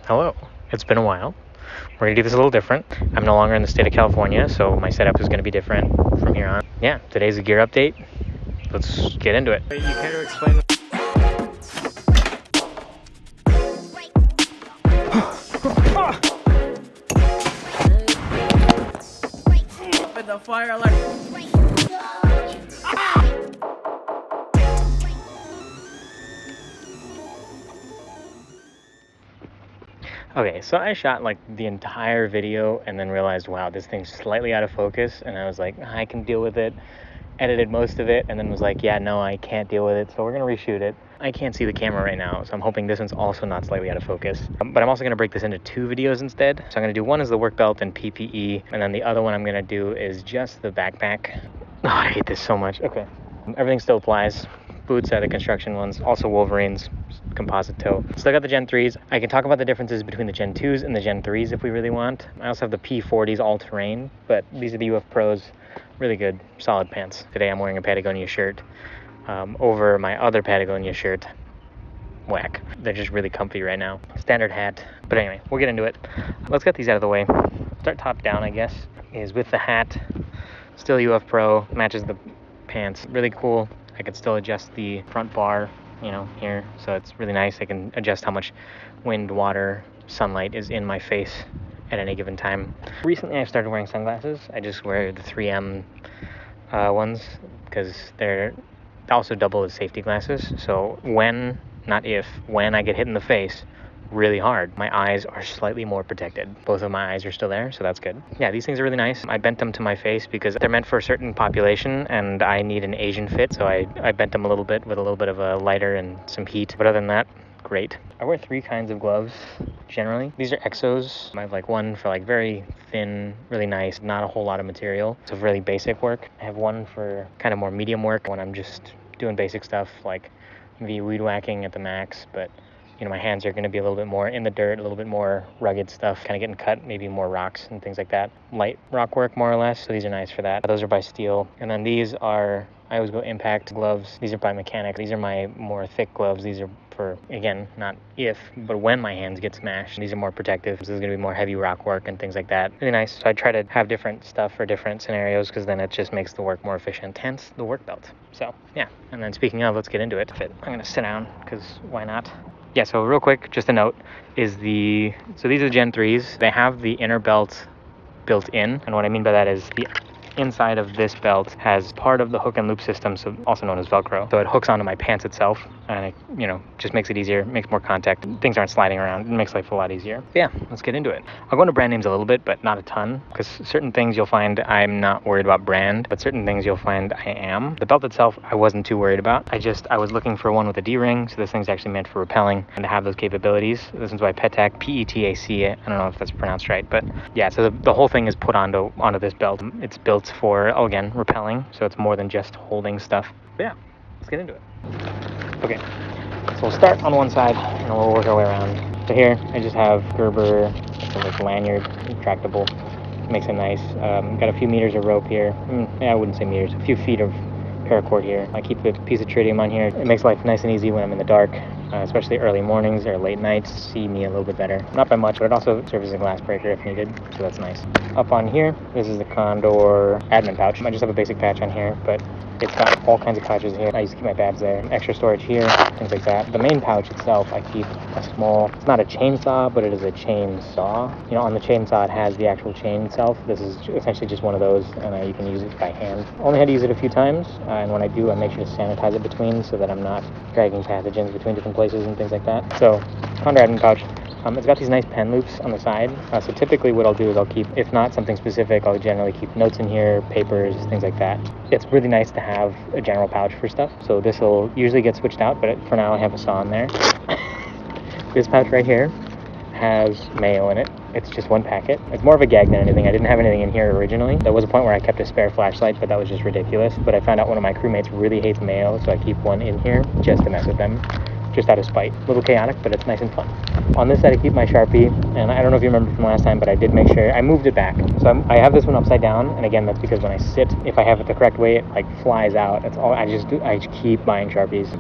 Hello, it's been a while. We're gonna do this a little different. I'm no longer in the state of California, so my setup is gonna be different from here on. Yeah, today's a gear update. Let's get into it. You care to explain? With the fire alarm. Okay, so I shot like the entire video and then realized, wow, this thing's slightly out of focus, and I was like, I can deal with it. Edited most of it and then was like, yeah, no, I can't deal with it, so we're gonna reshoot it. I can't see the camera right now, so I'm hoping this one's also not slightly out of focus. But I'm also gonna break this into 2 videos instead. So I'm gonna do one is the work belt and PPE, and then the other one I'm gonna do is just the backpack. Oh, I hate this so much. Okay, everything still applies. Boots are the construction ones, also Wolverines, composite toe. Still got the Gen 3s. I can talk about the differences between the Gen 2s and the Gen 3s if we really want. I also have the P40s all-terrain, but these are the UF Pros. Really good, solid pants. Today I'm wearing a Patagonia shirt over my other Patagonia shirt. Whack. They're just really comfy right now. Standard hat. But anyway, we'll get into it. Let's get these out of the way. Start top down, I guess, is with the hat. Still UF Pro, matches the pants. Really cool. I can still adjust the front bar, you know, here. So it's really nice. I can adjust how much wind, water, sunlight is in my face at any given time. Recently I started wearing sunglasses. I just wear the 3M ones because they're also double as safety glasses. So when I get hit in the face really hard, my eyes are slightly more protected. Both of my eyes are still there, so that's good. Yeah, these things are really nice. I bent them to my face because they're meant for a certain population and I need an Asian fit, so I bent them a little bit with a little bit of a lighter and some heat. But other than that, great. I wear 3 kinds of gloves generally. These are exos. I have like one for like very thin, really nice, not a whole lot of material. So really basic work. I have one for kind of more medium work when I'm just doing basic stuff like maybe weed whacking at the max, but you know, my hands are going to be a little bit more in the dirt, a little bit more rugged stuff, kind of getting cut, maybe more rocks and things like that. Light rock work, more or less, so these are nice for that. Those are by Steel. And then these are, I always go Impact gloves. These are by Mechanic. These are my more thick gloves. These are for, again, not if, but when my hands get smashed. These are more protective. This is going to be more heavy rock work and things like that. Really nice. So I try to have different stuff for different scenarios because then it just makes the work more efficient. Hence the work belt. So, yeah. And then speaking of, let's get into it. I'm going to sit down because why not? Yeah, so real quick, just a note, so these are the Gen 3s. They have the inner belt built in, and what I mean by that is the inside of this belt has part of the hook and loop system, so also known as Velcro. So it hooks onto my pants itself, and it, you know, just makes it easier, makes more contact. Things aren't sliding around. It makes life a lot easier. But yeah, let's get into it. I'll go into brand names a little bit, but not a ton, because certain things you'll find I'm not worried about brand, but certain things you'll find I am. The belt itself, I wasn't too worried about. I was looking for one with a D-ring, so this thing's actually meant for rappelling and to have those capabilities. This one's by Petac, P-E-T-A-C. I don't know if that's pronounced right, but yeah, so the whole thing is put onto this belt. It's built for, again, rappelling, so it's more than just holding stuff. But yeah, let's get into it. Okay, so we'll start on one side and we'll work our way around. So here I just have Gerber, it's like lanyard, retractable, makes it nice. Got a few meters of rope here. Yeah, I wouldn't say meters, a few feet of paracord here. I keep a piece of tritium on here. It makes life nice and easy when I'm in the dark, especially early mornings or late nights. See me a little bit better. Not by much, but it also serves as a glass breaker if needed, so that's nice. Up on here, this is the Condor admin pouch. I just have a basic patch on here, but it's got all kinds of pouches here. I used to keep my badge there. Extra storage here, things like that. The main pouch itself, I keep a small, it's not a chainsaw, but it is a chainsaw. You know, on the chainsaw, it has the actual chain itself. This is essentially just one of those, and you can use it by hand. Only had to use it a few times, and when I do, I make sure to sanitize it between so that I'm not dragging pathogens between different places and things like that. So, Condor admin pouch. It's got these nice pen loops on the side, so typically what I'll do is I'll keep, if not something specific, I'll generally keep notes in here, papers, things like that. It's really nice to have a general pouch for stuff, so this will usually get switched out, but for now I have a saw in there. This pouch right here has mayo in it. It's just one packet. It's more of a gag than anything. I didn't have anything in here originally. There was a point where I kept a spare flashlight, but that was just ridiculous. But I found out one of my crewmates really hates mayo, so I keep one in here just to mess with them. Just out of spite. A little chaotic, but it's nice and fun. On this side, I keep my Sharpie, and I don't know if you remember from last time, but I did make sure I moved it back. So I have this one upside down, and again, that's because when I sit, if I have it the correct way, it like flies out. That's all. I just keep buying Sharpies.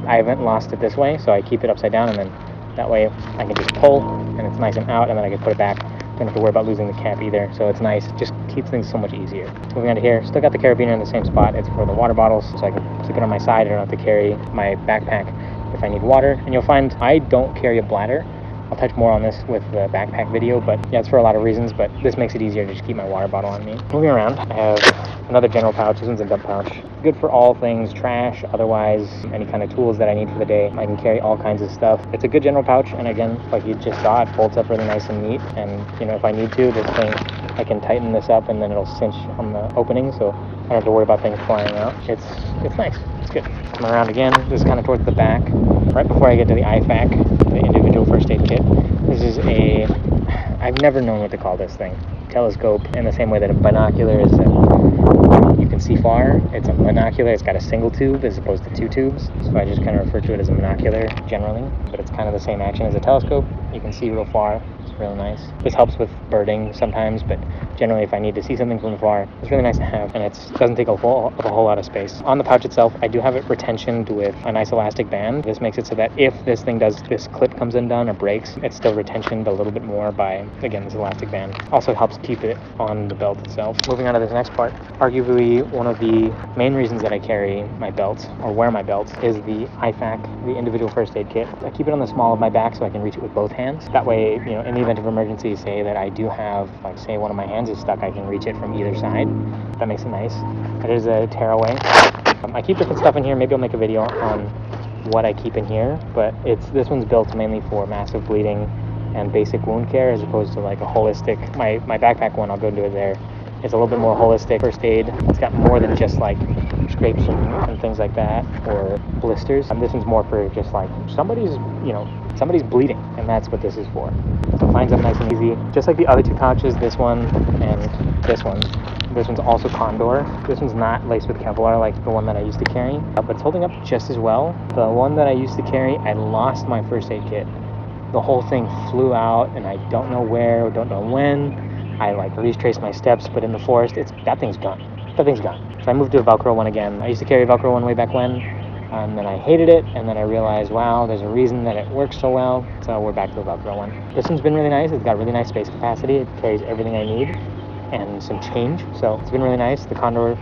I haven't lost it this way, so I keep it upside down, and then that way I can just pull, and it's nice and out, and then I can put it back. Don't have to worry about losing the cap either, so it's nice. Just keeps things so much easier. Moving on to here, still got the carabiner in the same spot. It's for the water bottles, so I can keep it on my side. I don't have to carry my backpack if I need water. And you'll find I don't carry a bladder. I'll touch more on this with the backpack video, but yeah, it's for a lot of reasons, but this makes it easier to just keep my water bottle on me. Moving around, I have another general pouch. This one's a dump pouch. Good for all things trash, otherwise any kind of tools that I need for the day. I can carry all kinds of stuff. It's a good general pouch, and again, like you just saw, it folds up really nice and neat, and you know, if I need to, this thing, I can tighten this up and then it'll cinch on the opening, so I don't have to worry about things flying out. It's nice. It's good. Come around again. This is kind of towards the back, right before I get to the IFAK, the individual first aid kit. This is I've never known what to call this thing. Telescope, in the same way that a binocular is you can see far. It's a monocular. It's got a single tube as opposed to two tubes, so I just kind of refer to it as a monocular generally, but it's kind of the same action as a telescope. You can see real far. It's really nice. This helps with birding sometimes, but generally if I need to see something from afar, it's really nice to have, and it doesn't take a whole lot of space. On the pouch itself, I do have it retentioned with a nice elastic band. This makes it so that if this clip comes undone or breaks, it's still retentioned a little bit more by, again, this elastic band. Also helps keep it on the belt itself. Moving on to this next part, arguably one of the main reasons that I carry my belts, or wear my belts, is the IFAK, the individual first aid kit. I keep it on the small of my back so I can reach it with both hands. That way, you know, in the event of emergency, say that I do have, like, say one of my hands is stuck, I can reach it from either side. That makes it nice. It is a tearaway. I keep different stuff in here. Maybe I'll make a video on what I keep in here, but this one's built mainly for massive bleeding and basic wound care, as opposed to like a holistic. My backpack one, I'll go into it there. It's a little bit more holistic first aid. It's got more than just like scrapes and things like that, or blisters. And this one's more for just like somebody's bleeding, and that's what this is for. So it lines up nice and easy. Just like the other two pouches, this one and this one. This one's also Condor. This one's not laced with Kevlar like the one that I used to carry, but it's holding up just as well. The one that I used to carry, I lost my first aid kit. The whole thing flew out, and I don't know where, don't know when. I like retraced my steps, but in the forest, that thing's gone. That thing's gone. So I moved to a Velcro one again. I used to carry a Velcro one way back when, and then I hated it, and then I realized, wow, there's a reason that it works so well, so we're back to the Velcro one. This one's been really nice. It's got really nice space capacity. It carries everything I need, and some change, so it's been really nice. The Condor,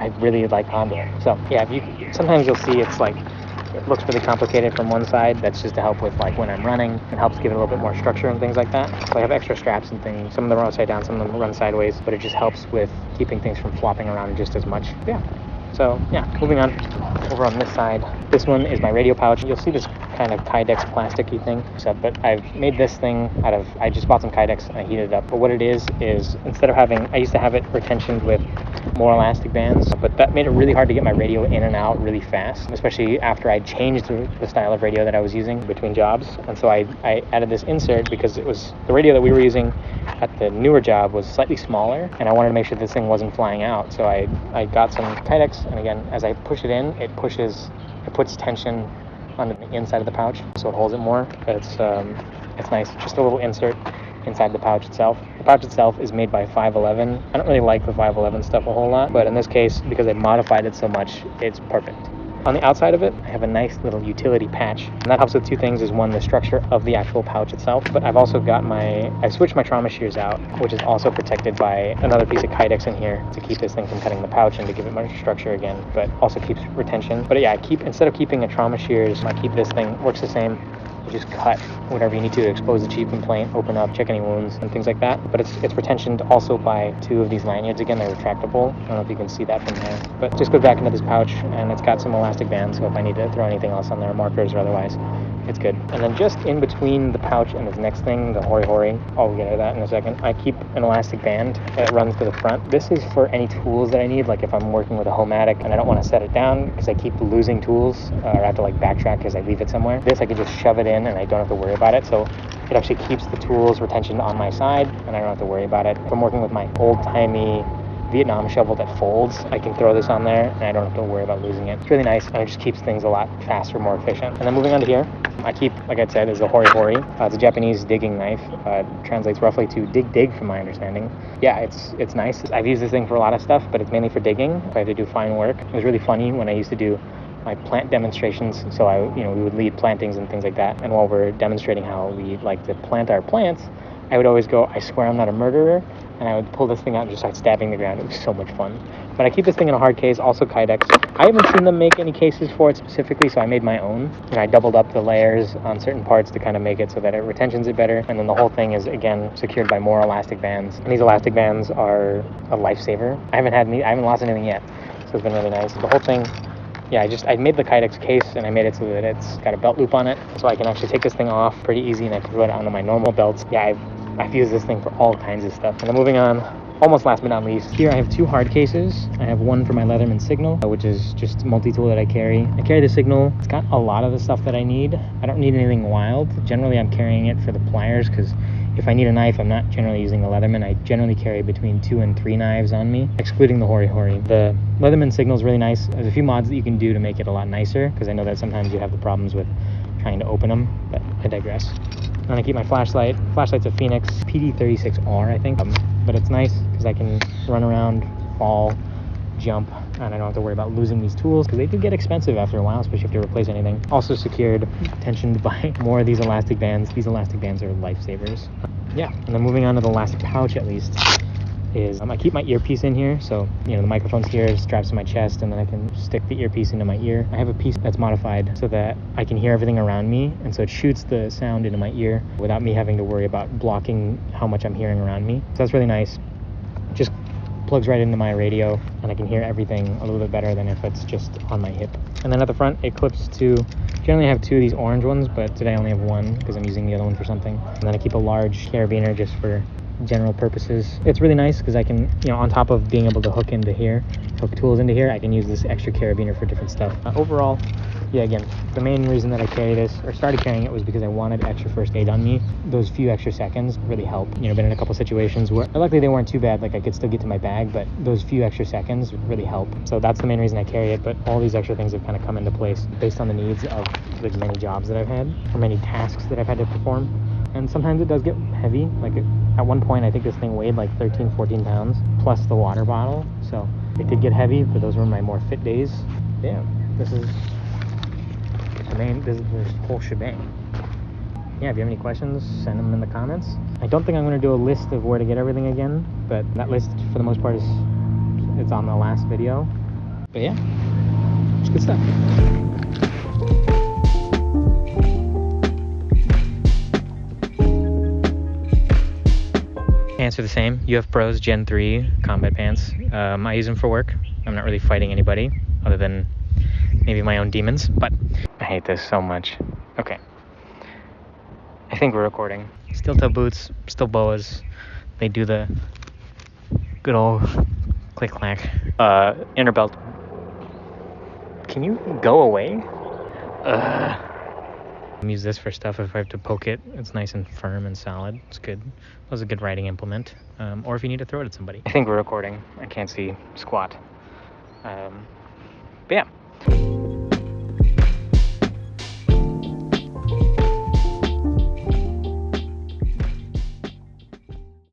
I really like Condor. So yeah, sometimes you'll see it's like, it looks really complicated from one side. That's just to help with like when I'm running. It helps give it a little bit more structure and things like that. So I have extra straps and things. Some of them are upside down, some of them run sideways, but it just helps with keeping things from flopping around just as much. Yeah. So yeah, moving on. Over on this side, this one is my radio pouch. You'll see this kind of Kydex plasticky thing, but I've made this thing out of, I just bought some Kydex and I heated it up. But what it is instead of I used to have it retentioned with more elastic bands, but that made it really hard to get my radio in and out really fast, especially after I changed the style of radio that I was using between jobs. And so I added this insert because it was the radio that we were using at the newer job was slightly smaller, and I wanted to make sure this thing wasn't flying out. So I got some Kydex, and again, as I push it in, it puts tension on the inside of the pouch, so it holds it more. But it's nice. Just a little insert inside the pouch itself. The pouch itself is made by 511. I don't really like the 511 stuff a whole lot, but in this case, because I modified it so much, it's perfect. On the outside of it, I have a nice little utility patch, and that helps with two things. Is one, the structure of the actual pouch itself, but I've also got I switched my trauma shears out, which is also protected by another piece of Kydex in here to keep this thing from cutting the pouch and to give it more structure again, but also keeps retention. But yeah, instead of keeping a trauma shears, I keep this thing, works the same. You just cut whatever you need to expose the cheek complaint, open up, check any wounds and things like that. But it's retentioned also by two of these lanyards. Again, they're retractable. I don't know if you can see that from there, but just goes back into this pouch, and it's got some elastic bands, so if I need to throw anything else on there, markers or otherwise, it's good. And then just in between the pouch and this next thing, the hori, I'll get into that in a second, I keep an elastic band that runs to the front. This is for any tools that I need, like if I'm working with a Homematic and I don't want to set it down because I keep losing tools, or I have to like backtrack because I leave it somewhere. This, I can just shove it in and I don't have to worry about it. So it actually keeps the tools retention on my side, and I don't have to worry about it. If I'm working with my old-timey Vietnam shovel that folds, I can throw this on there and I don't have to worry about losing it. It's really nice, and it just keeps things a lot faster, more efficient. And then moving on to here, I keep, like I said, is a hori. It's a Japanese digging knife. Translates roughly to dig from my understanding. Yeah, it's nice. I've used this thing for a lot of stuff, but it's mainly for digging. If I have to do fine work. It was really funny when I used to do my plant demonstrations. So we would lead plantings and things like that. And while we're demonstrating how we like to plant our plants, I would always go, I swear I'm not a murderer. And I would pull this thing out and just start stabbing the ground. It was so much fun. But I keep this thing in a hard case, also Kydex. I haven't seen them make any cases for it specifically, so I made my own. And I doubled up the layers on certain parts to kind of make it so that it retentions it better. And then the whole thing is, again, secured by more elastic bands. And these elastic bands are a lifesaver. I haven't lost anything yet, so it's been really nice. The whole thing, yeah, I made the Kydex case and I made it so that it's got a belt loop on it, so I can actually take this thing off pretty easy and I can throw it onto my normal belts. Yeah, I've used this thing for all kinds of stuff. And then moving on, almost last but not least, here I have two hard cases. I have one for my Leatherman Signal, which is just multi-tool that I carry. I carry the Signal. It's got a lot of the stuff that I need. I don't need anything wild. Generally, I'm carrying it for the pliers because if I need a knife, I'm not generally using the Leatherman. I generally carry between 2 and 3 knives on me, excluding the Hori Hori. The Leatherman Signal is really nice. There's a few mods that you can do to make it a lot nicer because I know that sometimes you have the problems with trying to open them, but I digress. And I keep my flashlight. Flashlight's a Phoenix PD36R, I think. But it's nice because I can run around, fall, jump, and I don't have to worry about losing these tools because they do get expensive after a while, especially if you replace anything. Also secured, tensioned by more of these elastic bands. These elastic bands are lifesavers. Yeah, and then moving on to the last pouch at least is I keep my earpiece in here, so the microphone's here, straps to my chest, and then I can stick the earpiece into my ear. I have a piece that's modified so that I can hear everything around me, and so it shoots the sound into my ear without me having to worry about blocking how much I'm hearing around me. So that's really nice. Just plugs right into my radio, and I can hear everything a little bit better than if it's just on my hip. And then at the front, it clips to, generally I have 2 of these orange ones, but today I only have 1 because I'm using the other one for something. And then I keep a large carabiner just for general purposes. It's really nice because I can, on top of being able to hook tools into here, I can use this extra carabiner for different stuff. Overall, yeah, again, the main reason that I carry this, or started carrying it, was because I wanted extra first aid on me. Those few extra seconds really help. Been in a couple situations where, luckily they weren't too bad, like I could still get to my bag, but those few extra seconds really help. So that's the main reason I carry it, but all these extra things have kind of come into place based on the needs of the many jobs that I've had, or many tasks that I've had to perform. And sometimes it does get heavy. Like at one point, I think this thing weighed like 13, 14 pounds, plus the water bottle. So it did get heavy, but those were my more fit days. Yeah, this is the whole shebang. Yeah, if you have any questions, send them in the comments. I don't think I'm going to do a list of where to get everything again, but that list, for the most part, it's on the last video. But yeah, it's good stuff. Pants are the same. UF Pros Gen 3 combat pants. I use them for work. I'm not really fighting anybody other than maybe my own demons, but I hate this so much. Okay. I think we're recording. Steel toe boots, still boas. They do the good old click clack. Inner belt. Can you go away? Use this for stuff if I have to poke it. It's nice and firm and solid. It's good. That was a good writing implement. Or if you need to throw it at somebody. I think we're recording. I can't see squat. But yeah.